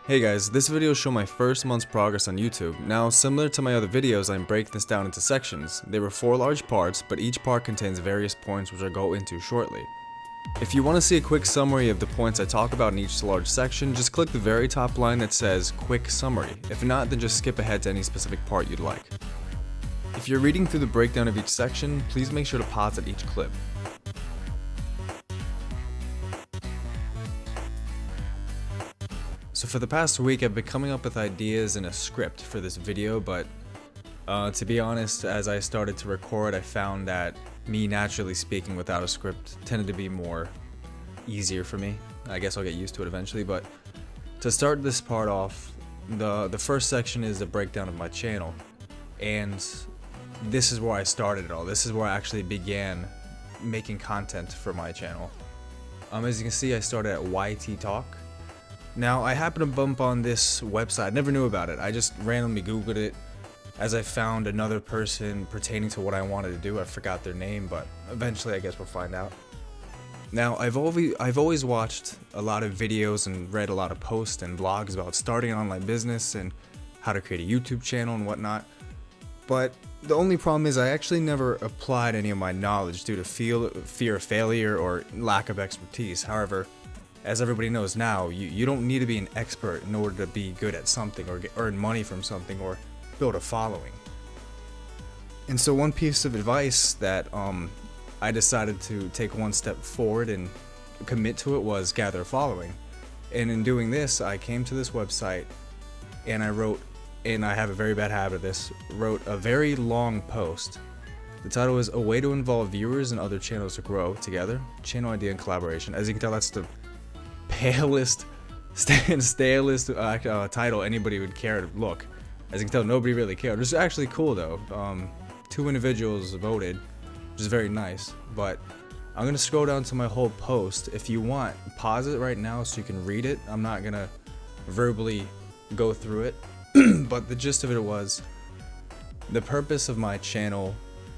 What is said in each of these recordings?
Hey guys, this video will show my first month's progress on YouTube. Now, similar to my other videos, I'm breaking this down into sections. There were 4 large parts, but each part contains various points which I'll go into shortly. If you want to see a quick summary of the points I talk about in each large section, just click the very top line that says Quick Summary. If not, then just skip ahead to any specific part you'd like. If you're reading through the breakdown of each section, please make sure to pause at each clip. So for the past week, I've been coming up with ideas and a script for this video, but to be honest, as I started to record, I found that me naturally speaking without a script tended to be more easier for me. I guess I'll get used to it eventually, but to start this part off, the first section is a breakdown of my channel, and this is where I started it all. This is where I actually began making content for my channel. As you can see, I started at YT Talk. Now, I happened to bump on this website. I never knew about it. I just randomly Googled it as I found another person pertaining to what I wanted to do. I forgot their name, but eventually I guess we'll find out. Now, I've always watched a lot of videos and read a lot of posts and blogs about starting an online business and how to create a YouTube channel and whatnot. But the only problem is I actually never applied any of my knowledge due to fear of failure or lack of expertise. However, as everybody knows now, you don't need to be an expert in order to be good at something or earn money from something or build a following. And so one piece of advice that I decided to take one step forward and commit to it was gather a following. And in doing this, I came to this website and I wrote, and I have a very bad habit of this, wrote a very long post. The title is A Way to Involve Viewers and Other Channels to Grow Together, Channel Idea and Collaboration. As you can tell, that's the palest, stalest title anybody would care to look. As you can tell, nobody really cared. It's actually cool though. 2 individuals voted, which is very nice. But I'm gonna scroll down to my whole post. If you want, pause it right now so you can read it. I'm not gonna verbally go through it, but the gist of it was, the purpose of my channel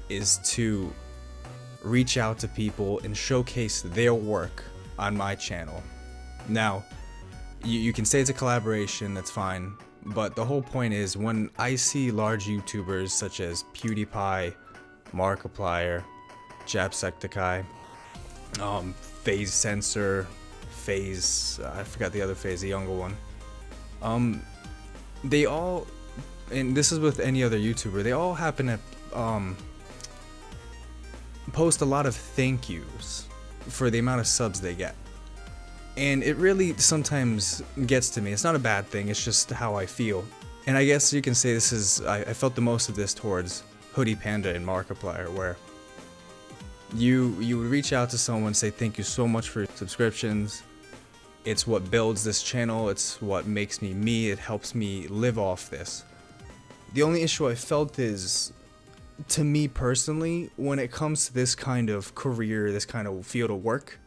is to reach out to people and showcase their work on my channel. Now, you can say it's a collaboration, that's fine, but the whole point is when I see large YouTubers such as PewDiePie, Markiplier, Jacksepticeye, FaZe Censor, FaZe, I forgot the other FaZe, the younger one. They all, and this is with any other YouTuber, they all happen to post a lot of thank yous for the amount of subs they get. And it really sometimes gets to me. It's not a bad thing, it's just how I feel. And I guess you can say this is, I felt the most of this towards Hoodie Panda and Markiplier, where you would reach out to someone, say thank you so much for your subscriptions. It's what builds this channel, it's what makes me me, it helps me live off this. The only issue I felt is, to me personally, when it comes to this kind of career, this kind of field of work,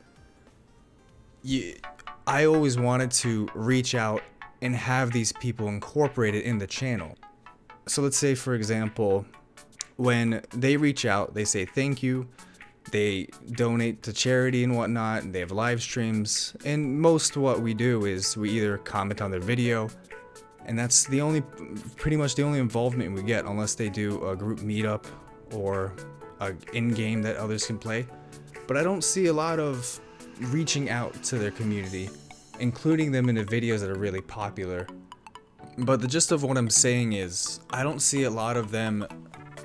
I always wanted to reach out and have these people incorporated in the channel. So let's say, for example, when they reach out, they say thank you, they donate to charity and whatnot, and they have live streams, and most of what we do is we either comment on their video, and that's pretty much the only involvement we get, unless they do a group meetup or a in-game that others can play. But I don't see a lot of reaching out to their community, including them in the videos that are really popular. But the gist of what I'm saying is, I don't see a lot of them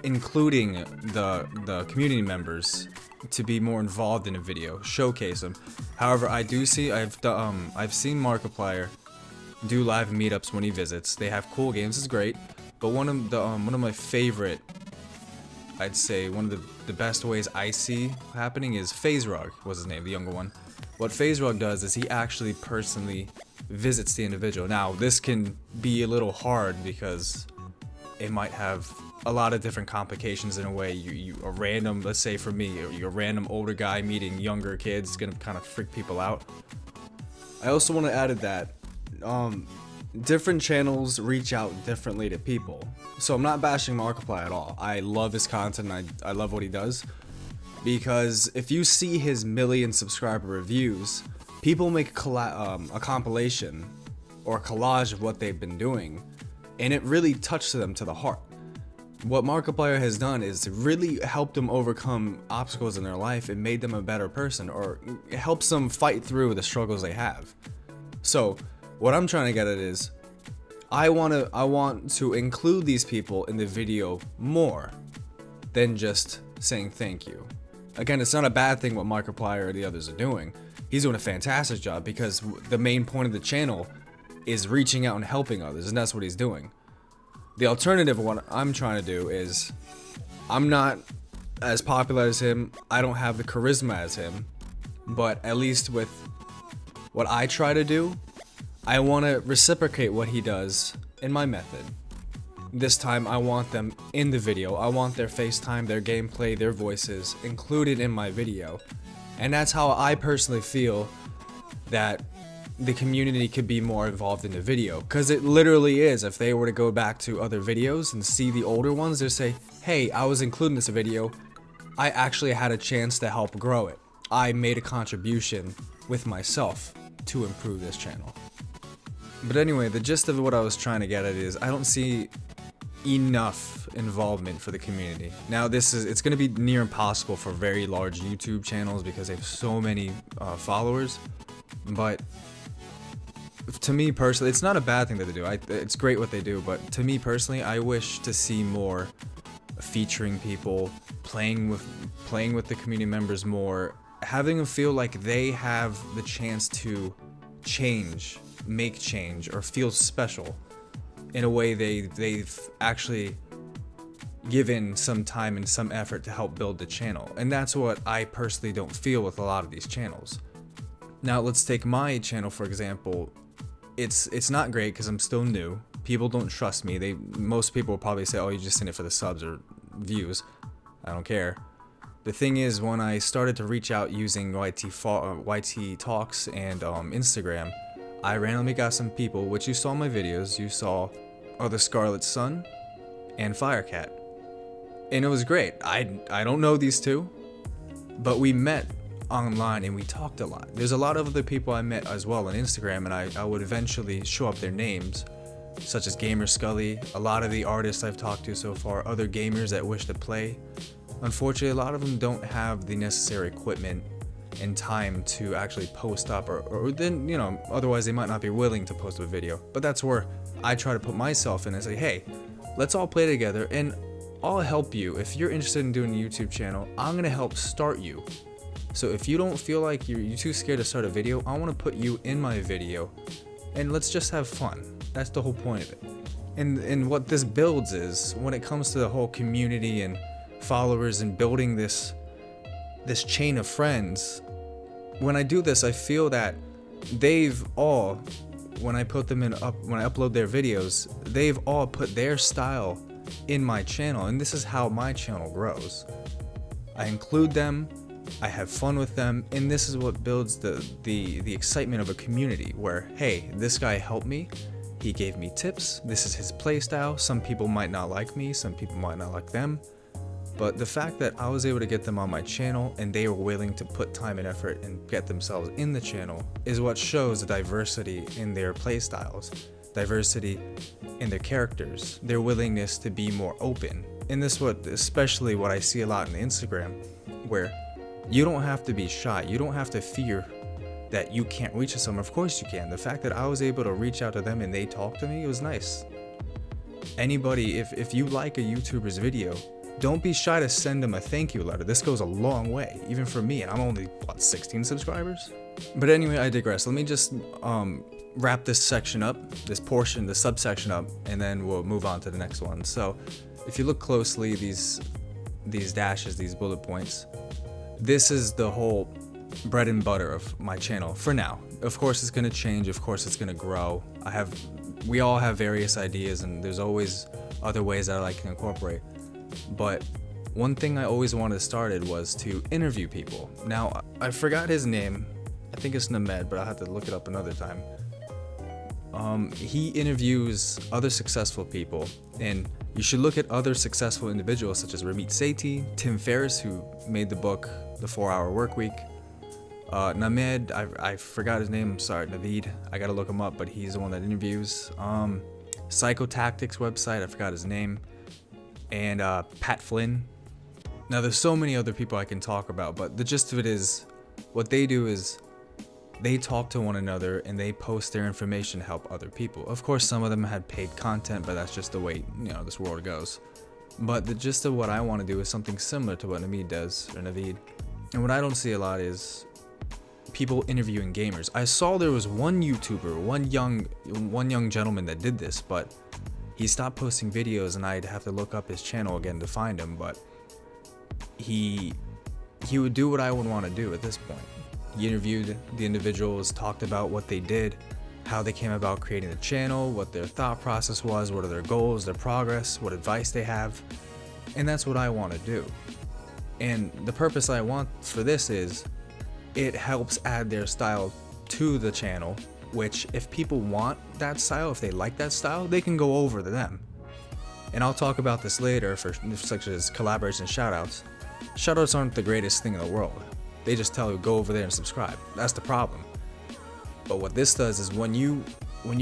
including the community members to be more involved in a video, showcase them. However, I do see, I've seen Markiplier do live meetups when he visits. They have cool games, it's great. But one of my favorite, I'd say one of the best ways I see happening is FaZeRug was his name, the younger one. What FaZeRug does is he actually personally visits the individual. Now, this can be a little hard because it might have a lot of different complications in a way. A random, let's say for me, you're a random older guy meeting younger kids, it's gonna kind of freak people out. I also want to add that different channels reach out differently to people. So I'm not bashing Markiplier at all. I love his content, I love what he does. Because if you see his million subscriber reviews, people make a compilation or a collage of what they've been doing, and it really touched them to the heart. What Markiplier has done is really helped them overcome obstacles in their life and made them a better person, or it helps them fight through the struggles they have. So what I'm trying to get at is I want to include these people in the video more than just saying thank you. Again, it's not a bad thing what Markiplier or the others are doing. He's doing a fantastic job because the main point of the channel is reaching out and helping others, and that's what he's doing. The alternative of what I'm trying to do is, I'm not as popular as him, I don't have the charisma as him, but at least with what I try to do, I want to reciprocate what he does in my method. This time I want them in the video. I want their FaceTime, their gameplay, their voices included in my video. And that's how I personally feel that the community could be more involved in the video. Because it literally is. If they were to go back to other videos and see the older ones, they'll say, hey, I was including this video. I actually had a chance to help grow it. I made a contribution with myself to improve this channel. But anyway, the gist of what I was trying to get at is I don't see enough involvement for the community. Now it's going to be near impossible for very large YouTube channels because they have so many followers, but to me personally, it's not a bad thing that they do. It's great what they do, but to me personally, I wish to see more featuring people, playing with the community members more, having them feel like they have the chance to make change, or feel special in a way they've actually given some time and some effort to help build the channel. And that's what I personally don't feel with a lot of these channels. Now let's take my channel for example. It's not great because I'm still new. People don't trust me. Most people will probably say, oh, you're just in it for the subs or views. I don't care. The thing is, when I started to reach out using YT Talks and Instagram, I randomly got some people, which you saw in my videos. You saw the Scarlet Sun and Firecat, and it was great. I don't know these two, but we met online and we talked a lot. There's a lot of other people I met as well on Instagram, and I would eventually show up their names, such as Gamer Scully, a lot of the artists I've talked to so far, other gamers that wish to play. Unfortunately, a lot of them don't have the necessary equipment and time to actually post up, or then, you know, otherwise they might not be willing to post a video. But that's where I try to put myself in and say, hey, let's all play together and I'll help you. If you're interested in doing a YouTube channel, I'm gonna help start you. So if you don't feel like you're too scared to start a video, I want to put you in my video and let's just have fun. That's the whole point of it. And what this builds is, when it comes to the whole community and followers and building this chain of friends, when I do this, I feel that they've all, when I upload their videos, they've all put their style in my channel, and this is how my channel grows. I include them, I have fun with them, and this is what builds the excitement of a community where, hey, this guy helped me, he gave me tips, this is his playstyle. Some people might not like me, some people might not like them, but the fact that I was able to get them on my channel and they were willing to put time and effort and get themselves in the channel is what shows the diversity in their playstyles, diversity in their characters, their willingness to be more open. And this is especially what I see a lot on Instagram, where you don't have to be shy, you don't have to fear that you can't reach someone. Of course you can. The fact that I was able to reach out to them and they talked to me, it was nice. Anybody, if you like a YouTuber's video, don't be shy to send them a thank you letter. This goes a long way, even for me, and I'm only, 16 subscribers? But anyway, I digress. Let me just wrap this section up, this portion, the subsection up, and then we'll move on to the next one. So if you look closely, these dashes, these bullet points, this is the whole bread and butter of my channel for now. Of course it's going to change, of course it's going to grow. We all have various ideas, and there's always other ways that I like to incorporate. But one thing I always wanted to start was to interview people. Now, I forgot his name. I think it's Named, but I'll have to look it up another time. He interviews other successful people, and you should look at other successful individuals such as Ramit Sethi, Tim Ferriss, who made the book The 4 Hour Workweek, Named, I forgot his name, I'm sorry, Naveed, I gotta look him up, but he's the one that interviews. Psychotactics website, I forgot his name, and Pat Flynn. Now there's so many other people I can talk about, but the gist of it is, what they do is they talk to one another and they post their information to help other people. Of course, some of them had paid content, but that's just the way, this world goes. But the gist of what I want to do is something similar to what Naveed does, or Naveed. And what I don't see a lot is people interviewing gamers. I saw there was one YouTuber, one young gentleman that did this, but he stopped posting videos and I'd have to look up his channel again to find him, but he would do what I would want to do at this point. He interviewed the individuals, talked about what they did, how they came about creating the channel, what their thought process was, what are their goals, their progress, what advice they have, and that's what I want to do. And the purpose I want for this is, it helps add their style to the channel, which if people want that style, if they like that style, they can go over to them. And I'll talk about this later for such as collaborations and shoutouts. Shoutouts aren't the greatest thing in the world. They just tell you go over there and subscribe. That's the problem. But what this does is when you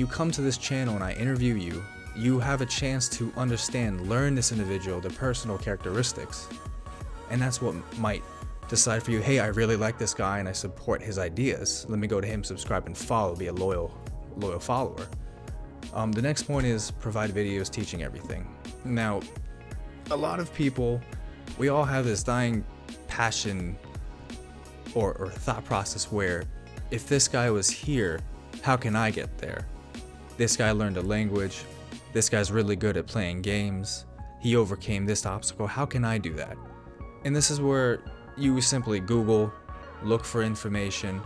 come to this channel and I interview you, you have a chance to understand, learn this individual, their personal characteristics. And that's what might decide for you, hey, I really like this guy and I support his ideas. Let me go to him, subscribe and follow, be a loyal follower. The next point is provide videos teaching everything. Now, a lot of people, we all have this dying passion or thought process where if this guy was here, how can I get there? This guy learned a language. This guy's really good at playing games. He overcame this obstacle. How can I do that? And this is where you simply Google, look for information.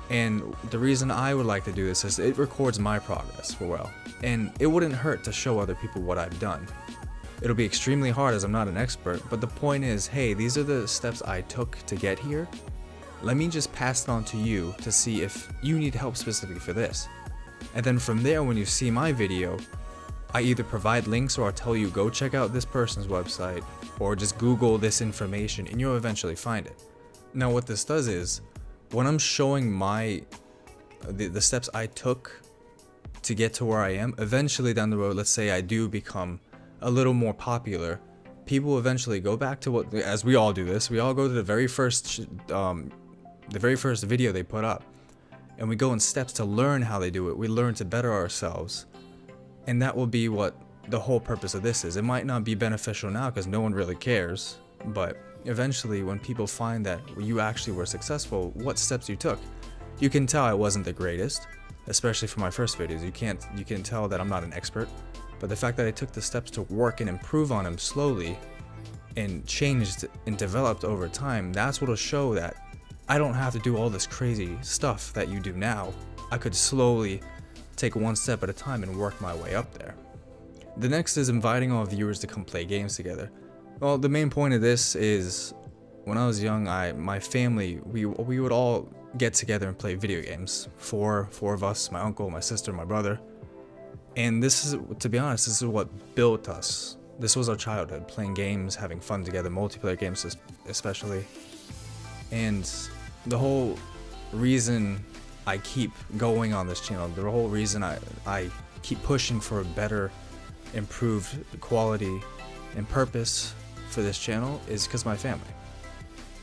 And the reason I would like to do this is it records my progress for well. And it wouldn't hurt to show other people what I've done. It'll be extremely hard as I'm not an expert, but the point is, hey, these are the steps I took to get here. Let me just pass it on to you to see if you need help specifically for this. And then from there, when you see my video, I either provide links or I'll tell you go check out this person's website or just Google this information and you'll eventually find it. Now what this does is, when I'm showing the steps I took to get to where I am, eventually down the road, let's say I do become a little more popular, people eventually go back to what, as we all do this, we all go to the very first video they put up, and we go in steps to learn how they do it. We learn to better ourselves, and that will be what the whole purpose of this is. It might not be beneficial now because no one really cares, but eventually when people find that you actually were successful, what steps you took, you can tell I wasn't the greatest, especially for my first videos. You can tell that I'm not an expert, but the fact that I took the steps to work and improve on them slowly and changed and developed over time, that's what'll show that I don't have to do all this crazy stuff that you do now. I could slowly take one step at a time and work my way up there. The next is inviting all viewers to come play games together. Well, the main point of this is, when I was young, my family, we would all get together and play video games. Four of us, my uncle, my sister, my brother. And this is, to be honest, this is what built us. This was our childhood, playing games, having fun together, multiplayer games especially. And the whole reason I keep going on this channel, the whole reason I keep pushing for a better, improved quality and purpose for this channel is because my family.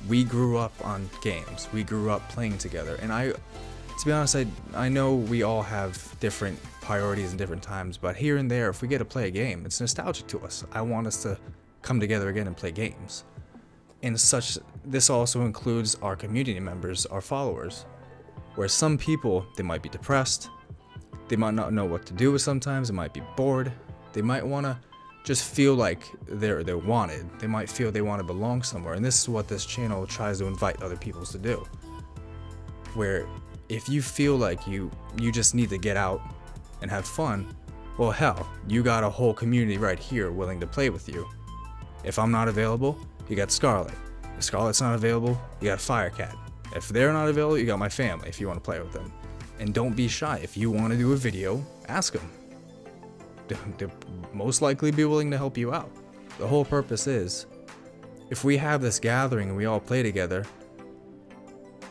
We grew up on games. We grew up playing together. And to be honest, I know we all have different priorities and different times, but here and there, if we get to play a game, it's nostalgic to us. I want us to come together again and play games. And this also includes our community members, our followers, where some people, they might be depressed, they might not know what to do with sometimes, they might be bored, they might want to just feel like they're wanted, they might feel they want to belong somewhere, and this is what this channel tries to invite other people to do. Where if you feel like you just need to get out and have fun, well hell, you got a whole community right here willing to play with you. If I'm not available, you got Scarlet. If Scarlet's not available, you got Firecat. If they're not available, you got my family if you want to play with them. And don't be shy. If you want to do a video, ask them. They'll most likely be willing to help you out. The whole purpose is, if we have this gathering and we all play together,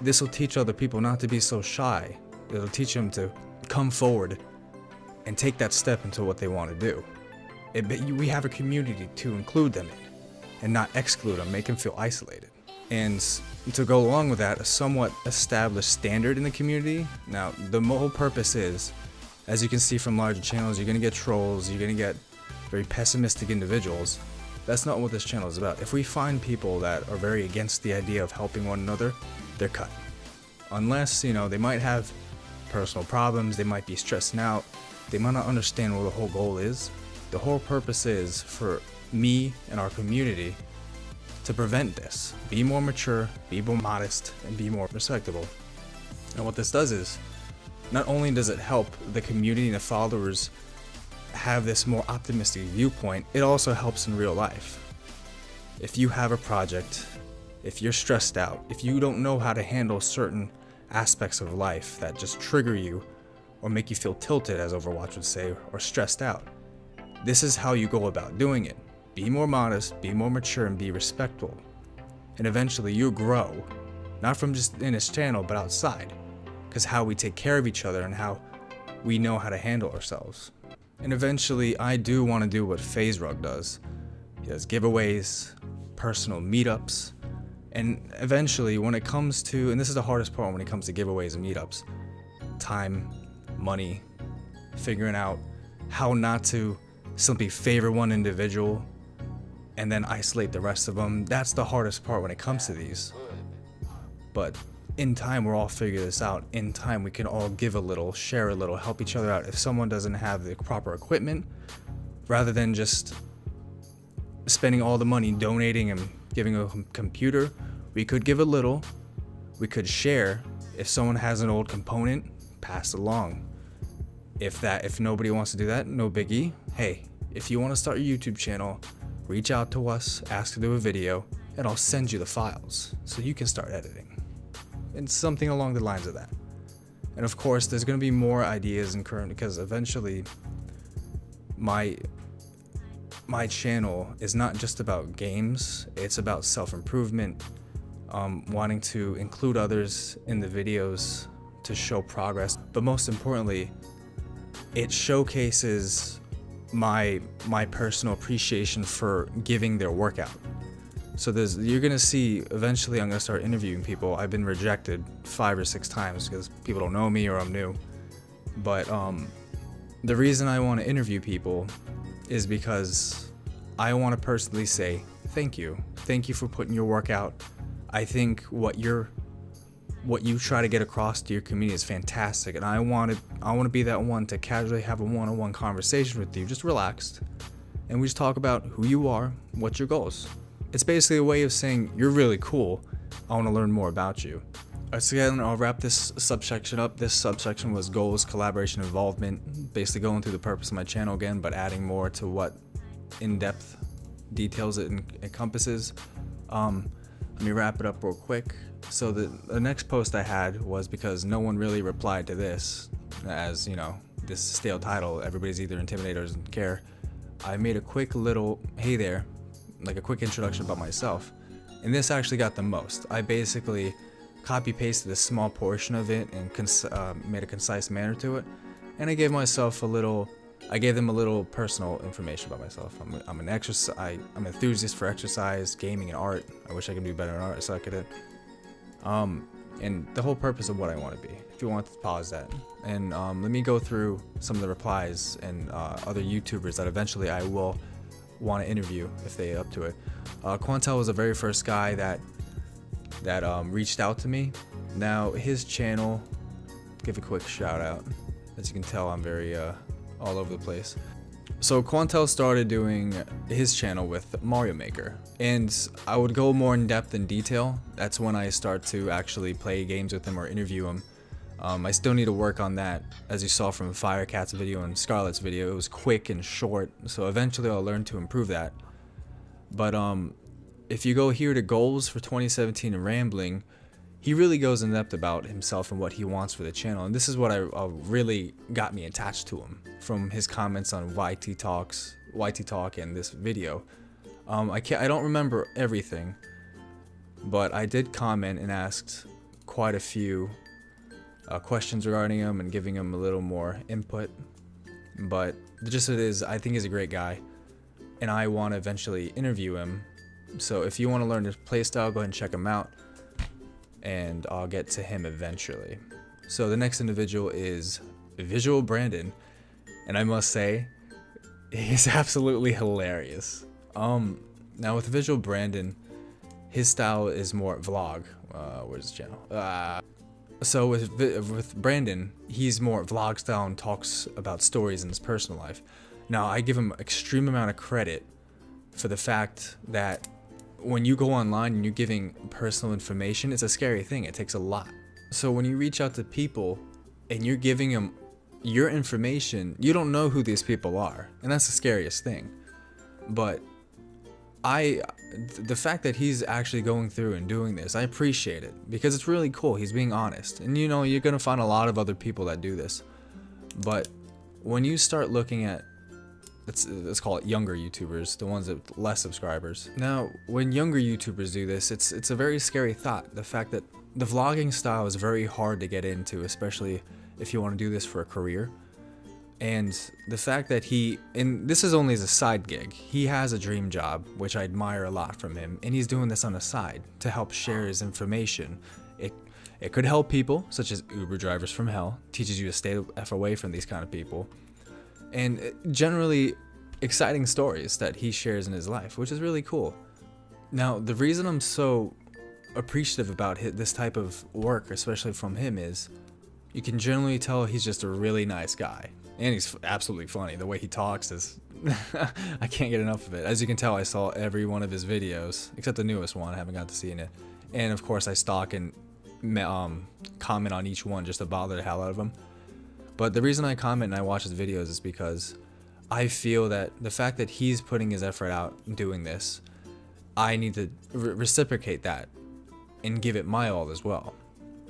This will teach other people not to be so shy. It'll teach them to come forward and take that step into what they want to do. We have a community to include them in and not exclude them, make them feel isolated. And to go along with that, a somewhat established standard in the community. Now, the whole purpose is, as you can see from larger channels, you're going to get trolls, you're going to get very pessimistic individuals. That's not what this channel is about. If we find people that are very against the idea of helping one another, they're cut. Unless, they might have personal problems, they might be stressing out, they might not understand what the whole goal is. The whole purpose is for me and our community to prevent this. Be more mature, be more modest, and be more respectable. And what this does is, not only does it help the community and the followers have this more optimistic viewpoint, it also helps in real life. If you have a project, if you're stressed out, if you don't know how to handle certain aspects of life that just trigger you or make you feel tilted, as Overwatch would say, or stressed out, this is how you go about doing it. Be more modest, be more mature, and be respectful. And eventually you grow, not from just in this channel, but outside. Because how we take care of each other and how we know how to handle ourselves. And eventually I do want to do what FaZe Rug does. He does giveaways, personal meetups, and eventually when it comes to, and this is the hardest part when it comes to giveaways and meetups, time, money, figuring out how not to simply favor one individual and then isolate the rest of them. That's the hardest part when it comes to these. But in time, we'll all figure this out. In time, we can all give a little, share a little, help each other out. If someone doesn't have the proper equipment, rather than just spending all the money donating and giving a computer, we could give a little, we could share. If someone has an old component, pass it along. If nobody wants to do that, no biggie. Hey, if you want to start your YouTube channel, reach out to us, ask to do a video, and I'll send you the files so you can start editing. And something along the lines of that. And of course, there's going to be more ideas in current, because eventually my channel is not just about games, it's about self-improvement, wanting to include others in the videos to show progress, but most importantly, it showcases my personal appreciation for giving their workout. So you're gonna see, eventually I'm gonna start interviewing people. I've been rejected 5 or 6 times because people don't know me or I'm new. But the reason I want to interview people is because I want to personally say thank you. Thank you for putting your work out. I think what you try to get across to your community is fantastic, and I want to be that one to casually have a one-on-one conversation with you, just relaxed, and we just talk about who you are, what's your goals. It's basically a way of saying you're really cool. I want to learn more about you. So again, I'll wrap this subsection up. This subsection was goals, collaboration, involvement, basically going through the purpose of my channel again, but adding more to what in-depth details it encompasses. Let me wrap it up real quick. So the next post I had was because no one really replied to this, as this stale title, everybody's either intimidated or doesn't care. I made a quick little hey there, like a quick introduction about myself, and this actually got the most. I basically copy pasted a small portion of it and made a concise manner to it, and I gave them a little personal information about myself. I'm an enthusiast for exercise, gaming, and art. I wish I could do better in art. I suck at it. And the whole purpose of what I want to be. If you want to pause that, and let me go through some of the replies and other YouTubers that eventually I will want to interview if they up to it. Quantel was the very first guy that reached out to me. Now his channel, give a quick shout out. As you can tell, I'm very all over the place. So Quantel started doing his channel with Mario Maker, and I would go more in depth in detail. That's when I start to actually play games with him or interview him. I still need to work on that. As you saw from Firecat's video and Scarlet's video, it was quick and short, so eventually I'll learn to improve that. But if you go here to goals for 2017 and rambling, he really goes in depth about himself and what he wants for the channel, and this is what I really got me attached to him from his comments on YT Talk and this video. I don't remember everything, but I did comment and asked quite a few questions regarding him and giving him a little more input. But the gist of it is, I think he's a great guy, and I want to eventually interview him. So if you want to learn his playstyle, go ahead and check him out, and I'll get to him eventually. So the next individual is Visual Brandon, and I must say, he's absolutely hilarious. Now with Visual Brandon, his style is more vlog. Where's the channel? So with Brandon, he's more vlog style and talks about stories in his personal life. Now I give him extreme amount of credit for the fact that when you go online and you're giving personal information, it's a scary thing. It takes a lot. So when you reach out to people and you're giving them your information, you don't know who these people are, and that's the scariest thing. But the fact that he's actually going through and doing this, I appreciate it, because it's really cool. He's being honest, and you know, you're gonna find a lot of other people that do this. But when you start looking at, let's call it younger YouTubers, the ones with less subscribers. Now, when younger YouTubers do this, it's a very scary thought. The fact that the vlogging style is very hard to get into, especially if you want to do this for a career. And the fact that and this is only as a side gig, he has a dream job, which I admire a lot from him, and he's doing this on the side to help share his information. It could help people, such as Uber drivers from hell, teaches you to stay the F away from these kind of people, and generally exciting stories that he shares in his life, which is really cool. Now, the reason I'm so appreciative about this type of work, especially from him, is you can generally tell he's just a really nice guy. And he's absolutely funny. The way he talks is... I can't get enough of it. As you can tell, I saw every one of his videos, except the newest one. I haven't got to see it. And of course, I stalk and comment on each one just to bother the hell out of him. But the reason I comment and I watch his videos is because I feel that the fact that he's putting his effort out and doing this, I need to reciprocate that and give it my all as well.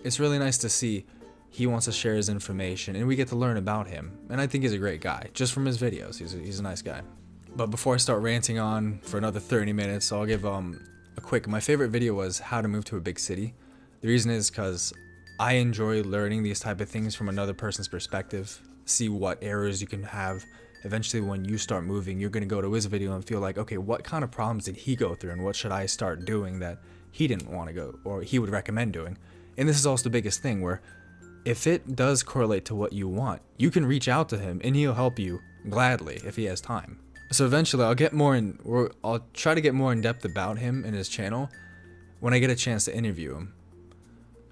It's really nice to see he wants to share his information, and we get to learn about him. And I think he's a great guy, just from his videos. He's a nice guy. But before I start ranting on for another 30 minutes, I'll give a quick... My favorite video was how to move to a big city. The reason is because I enjoy learning these type of things from another person's perspective. See what errors you can have. Eventually, when you start moving, you're going to go to his video and feel like, okay, what kind of problems did he go through, and what should I start doing that he didn't want to go, or he would recommend doing? And this is also the biggest thing, where if it does correlate to what you want, you can reach out to him and he'll help you gladly if he has time. So eventually I'll try to get more in depth about him and his channel when I get a chance to interview him.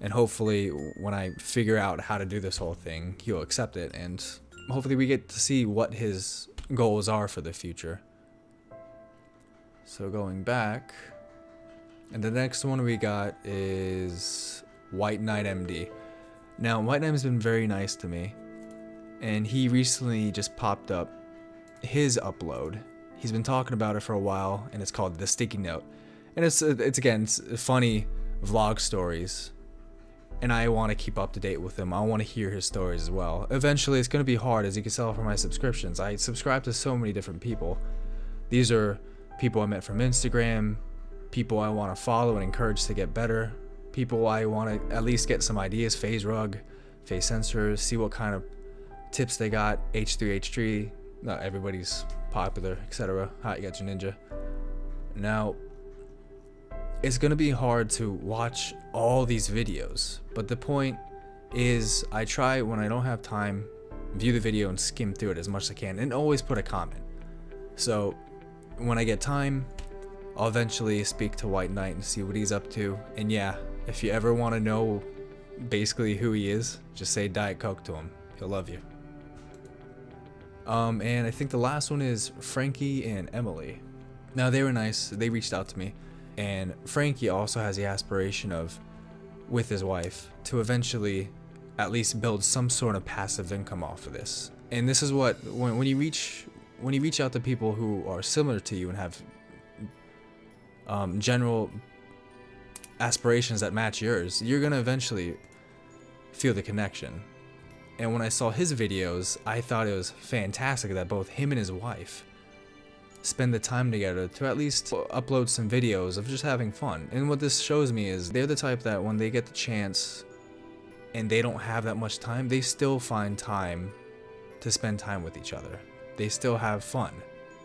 And hopefully when I figure out how to do this whole thing, he'll accept it, and hopefully we get to see what his goals are for the future. So going back, and the next one we got is White Knight MD. Now, White Knight has been very nice to me, and he recently just popped up his upload. He's been talking about it for a while, and it's called The Sticky Note. And it's funny vlog stories, and I want to keep up to date with him. I want to hear his stories as well. Eventually, it's going to be hard, as you can tell from my subscriptions. I subscribe to so many different people. These are people I met from Instagram, people I want to follow and encourage to get better, people I want to at least get some ideas, phase rug, phase sensors, see what kind of tips they got, H3H3, not everybody's popular, etc. Hatgatsu Ninja. Now, it's going to be hard to watch all these videos, but the point is I try, when I don't have time, view the video and skim through it as much as I can, and always put a comment. So when I get time, I'll eventually speak to White Knight and see what he's up to. And yeah, if you ever want to know basically who he is, just say Diet Coke to him. He'll love you. And I think the last one is Frankie and Emily. Now, they were nice. They reached out to me. And Frankie also has the aspiration of, with his wife, to eventually at least build some sort of passive income off of this. And this is what, when you reach out to people who are similar to you and have general aspirations that match yours, you're gonna eventually feel the connection. And when I saw his videos, I thought it was fantastic that both him and his wife spend the time together to at least upload some videos of just having fun. And what this shows me is they're the type that when they get the chance and they don't have that much time, they still find time to spend time with each other. They still have fun.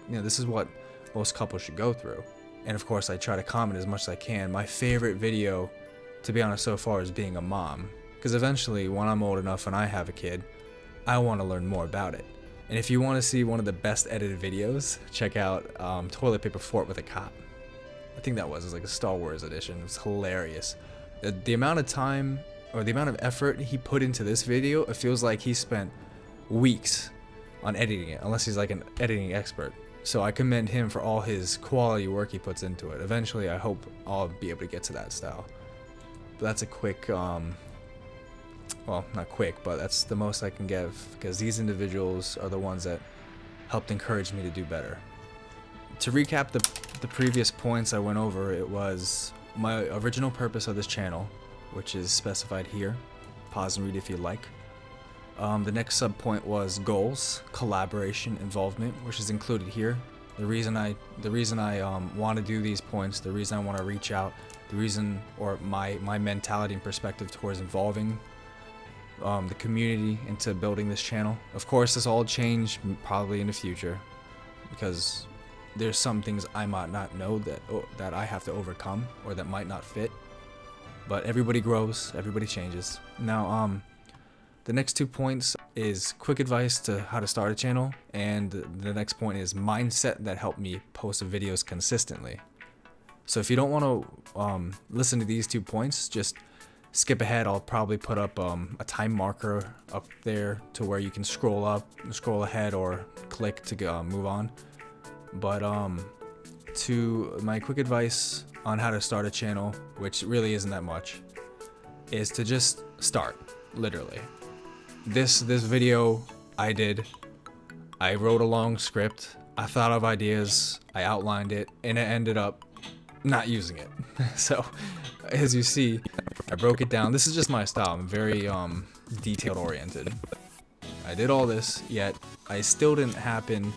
You know, this is what most couples should go through. And of course, I try to comment as much as I can. My favorite video, to be honest, so far is being a mom. Because eventually, when I'm old enough and I have a kid, I want to learn more about it. And if you want to see one of the best edited videos, check out Toilet Paper Fort with a Cop. I think that was like a Star Wars edition. It was hilarious. The amount of time or the amount of effort he put into this video, it feels like he spent weeks on editing it, unless he's like an editing expert. So I commend him for all his quality work he puts into it. Eventually, I hope I'll be able to get to that style. But that's a quick, well, not quick, but that's the most I can give, because these individuals are the ones that helped encourage me to do better. To recap the previous points I went over, it was my original purpose of this channel, which is specified here. Pause and read if you like. The next sub point was goals, collaboration, involvement, which is included here. The reason I want to do these points, the reason I want to reach out, the reason, or my mentality and perspective towards involving the community into building this channel. Of course, this all change probably in the future, because there's some things I might not know that I have to overcome or that might not fit. But everybody grows, everybody changes. Now, the next 2 points is quick advice to how to start a channel, and the next point is mindset that helped me post videos consistently. So if you don't want to listen to these 2 points, just skip ahead. I'll probably put up a time marker up there to where you can scroll up, scroll ahead, or click to move on. But to my quick advice on how to start a channel, which really isn't that much, is to just start, literally. This video I wrote a long script, I thought of ideas, I outlined it, and I ended up not using it. So, as you see, I broke it down. This is just my style. I'm very detailed oriented. I did all this, yet I still didn't happen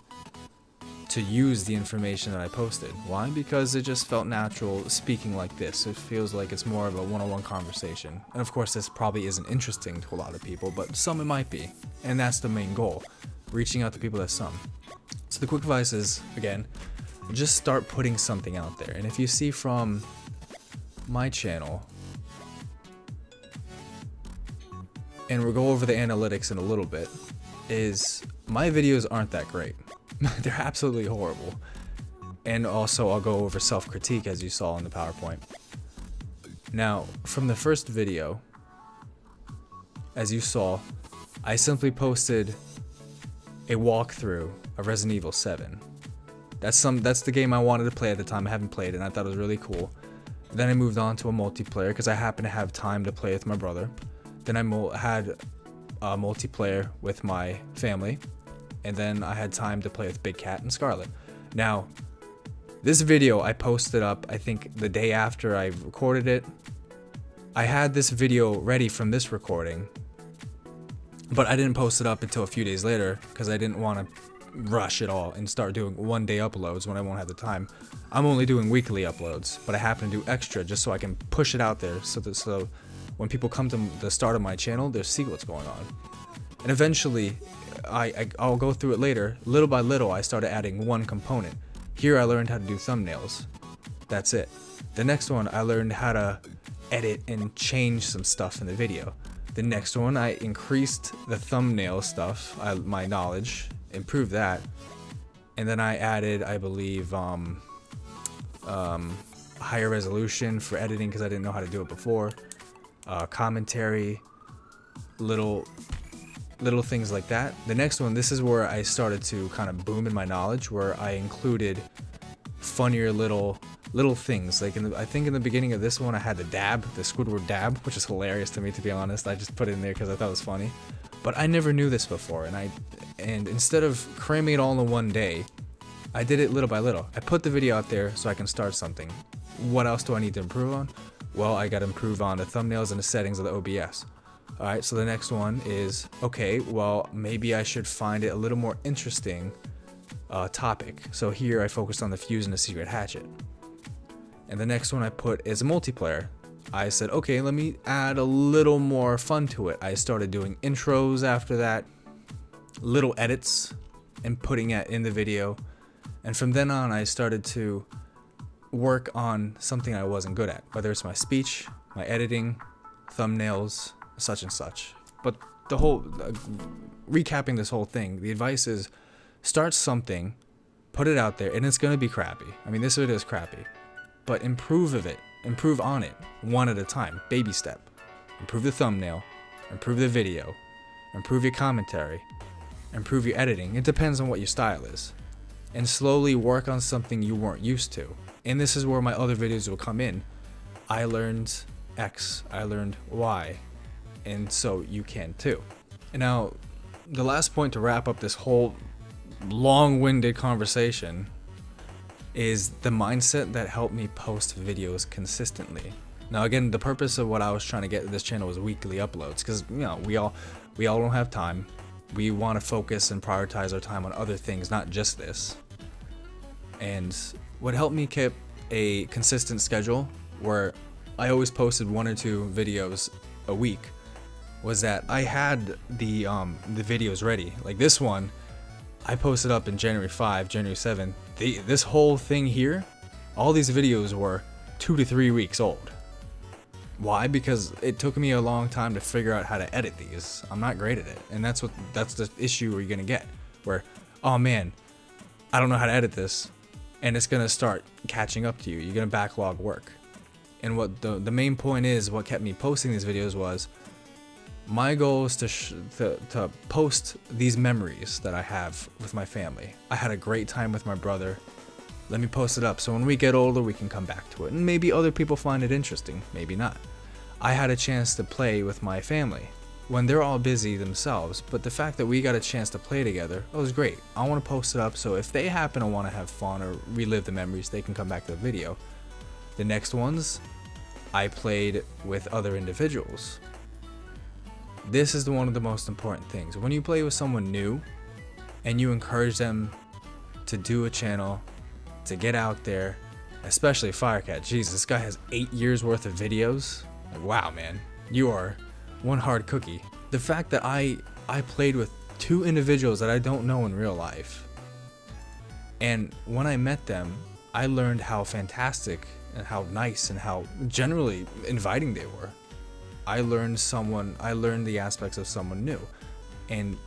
to use the information that I posted. Why? Because it just felt natural speaking like this. It feels like it's more of a one-on-one conversation. And of course, this probably isn't interesting to a lot of people, but some it might be. And that's the main goal, reaching out to people that some. So the quick advice is, again, just start putting something out there. And if you see from my channel, and we'll go over the analytics in a little bit, is my videos aren't that great. They're absolutely horrible. And also I'll go over self-critique, as you saw in the PowerPoint. Now, from the first video, as you saw, I simply posted a walkthrough of Resident Evil 7. That's the game I wanted to play at the time. I haven't played it, and I thought it was really cool. Then I moved on to a multiplayer because I happened to have time to play with my brother. Then I had a multiplayer with my family. And then I had time to play with Big Cat and Scarlet. Now, this video I posted up, I think the day after I recorded it. I had this video ready from this recording, but I didn't post it up until a few days later because I didn't want to rush it all and start doing one-day uploads when I won't have the time. I'm only doing weekly uploads, but I happen to do extra just so I can push it out there so when people come to the start of my channel, they'll see what's going on. And eventually, I'll go through it later. Little by little, I started adding one component. Here I learned how to do thumbnails. That's it. The next one, I learned how to edit and change some stuff in the video. The next one, I increased the thumbnail stuff, my knowledge, improved that. And then I added, I believe, higher resolution for editing because I didn't know how to do it before. Commentary, little things like that. The next one, this is where I started to kind of boom in my knowledge, where I included funnier little things. Like I think in the beginning of this one, I had the Squidward dab, which is hilarious to me, to be honest. I just put it in there because I thought it was funny. But I never knew this before, and instead of cramming it all in one day, I did it little by little. I put the video out there so I can start something. What else do I need to improve on? Well, I got to improve on the thumbnails and the settings of the OBS. Alright, so the next one is, okay, well, maybe I should find it a little more interesting topic. So here I focused on the fuse and the secret hatchet. And the next one I put is a multiplayer. I said, okay, let me add a little more fun to it. I started doing intros after that, little edits, and putting it in the video. And from then on, I started to work on something I wasn't good at, whether it's my speech, my editing, thumbnails, such and such. But the whole, recapping this whole thing, the advice is start something, put it out there, and it's going to be crappy. I mean, this video is crappy, but improve on it one at a time, baby step. Improve the thumbnail, improve the video, improve your commentary, improve your editing. It depends on what your style is. And slowly work on something you weren't used to. And this is where my other videos will come in. I learned X, I learned Y, and so you can too. And now, the last point to wrap up this whole long-winded conversation is the mindset that helped me post videos consistently. Now again, the purpose of what I was trying to get to this channel was weekly uploads, because you know we all don't have time. We want to focus and prioritize our time on other things, not just this. And what helped me keep a consistent schedule where I always posted 1 or 2 videos a week was that I had the videos ready. Like this one, I posted up in January 5, January 7. This whole thing here, all these videos were 2 to 3 weeks old. Why? Because it took me a long time to figure out how to edit these. I'm not great at it, and that's the issue you're gonna get. Where, oh man, I don't know how to edit this, and it's gonna start catching up to you. You're gonna backlog work. And what the main point is, what kept me posting these videos was, my goal is to post these memories that I have with my family. I had a great time with my brother. Let me post it up so when we get older we can come back to it. And maybe other people find it interesting, maybe not. I had a chance to play with my family when they're all busy themselves, but the fact that we got a chance to play together, it was great. I want to post it up so if they happen to want to have fun or relive the memories, they can come back to the video. The next ones, I played with other individuals. This is one of the most important things. When you play with someone new and you encourage them to do a channel, to get out there, especially Firecat. Jesus, this guy has 8 years worth of videos. Like, wow, man, you are one hard cookie. The fact that I played with 2 individuals that I don't know in real life, and when I met them, I learned how fantastic and how nice and how generally inviting they were. I learned the aspects of someone new. And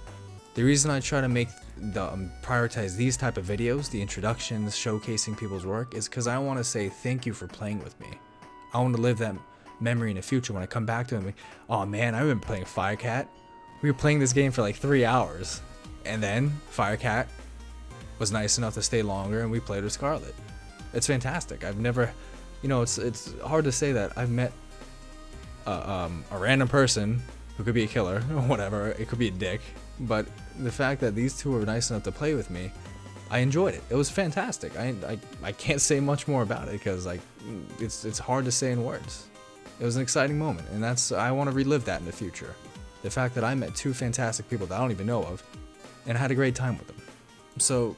the reason I try to make prioritize these type of videos, the introductions, showcasing people's work, is because I want to say thank you for playing with me. I want to live that memory in the future when I come back to them. Like, oh man, I remember playing Firecat. We were playing this game for like 3 hours, and then Firecat was nice enough to stay longer, and we played with Scarlet. It's fantastic. I've never, you know, it's hard to say that I've met a random person who could be a killer or whatever. It could be a dick, but the fact that these two were nice enough to play with me, I enjoyed it. It was fantastic. I can't say much more about it because like it's hard to say in words. It was an exciting moment, and I want to relive that in the future. The fact that I met 2 fantastic people that I don't even know of, and I had a great time with them. So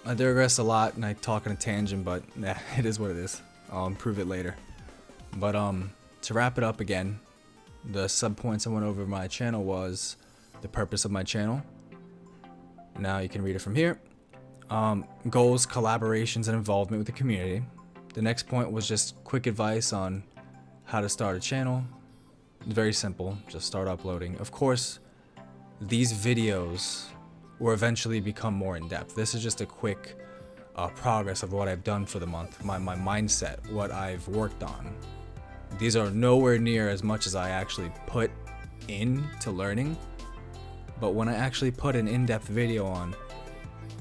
I digress a lot and I talk on a tangent, but nah, it is what it is. I'll improve it later. But to wrap it up again, the sub points I went over my channel was the purpose of my channel. Now you can read it from here. Goals, collaborations, and involvement with the community. The next point was just quick advice on how to start a channel. Very simple, just start uploading. Of course, these videos will eventually become more in-depth. This is just a quick progress of what I've done for the month, my mindset, what I've worked on. These are nowhere near as much as I actually put into learning, but when I actually put an in-depth video on,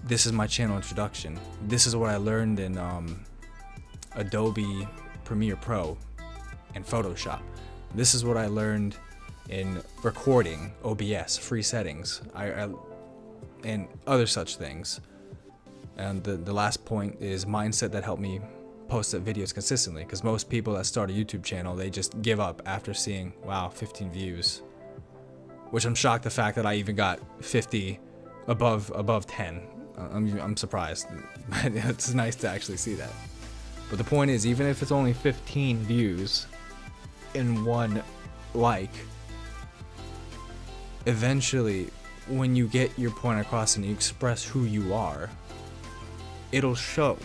this is my channel introduction. This is what I learned in Adobe Premiere Pro and Photoshop. This is what I learned in recording, OBS, free settings, and other such things. And the last point is mindset that helped me post videos consistently, because most people that start a YouTube channel, they just give up after seeing, wow, 15 views, which I'm shocked the fact that I even got 50 above 10. I'm surprised. It's nice to actually see that. But the point is, even if it's only 15 views and 1 like, eventually, when you get your point across and you express who you are, it'll show.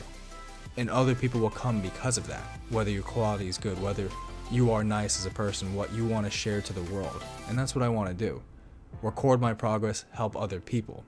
And other people will come because of that. Whether your quality is good, whether you are nice as a person, what you want to share to the world. And that's what I want to do. Record my progress, help other people.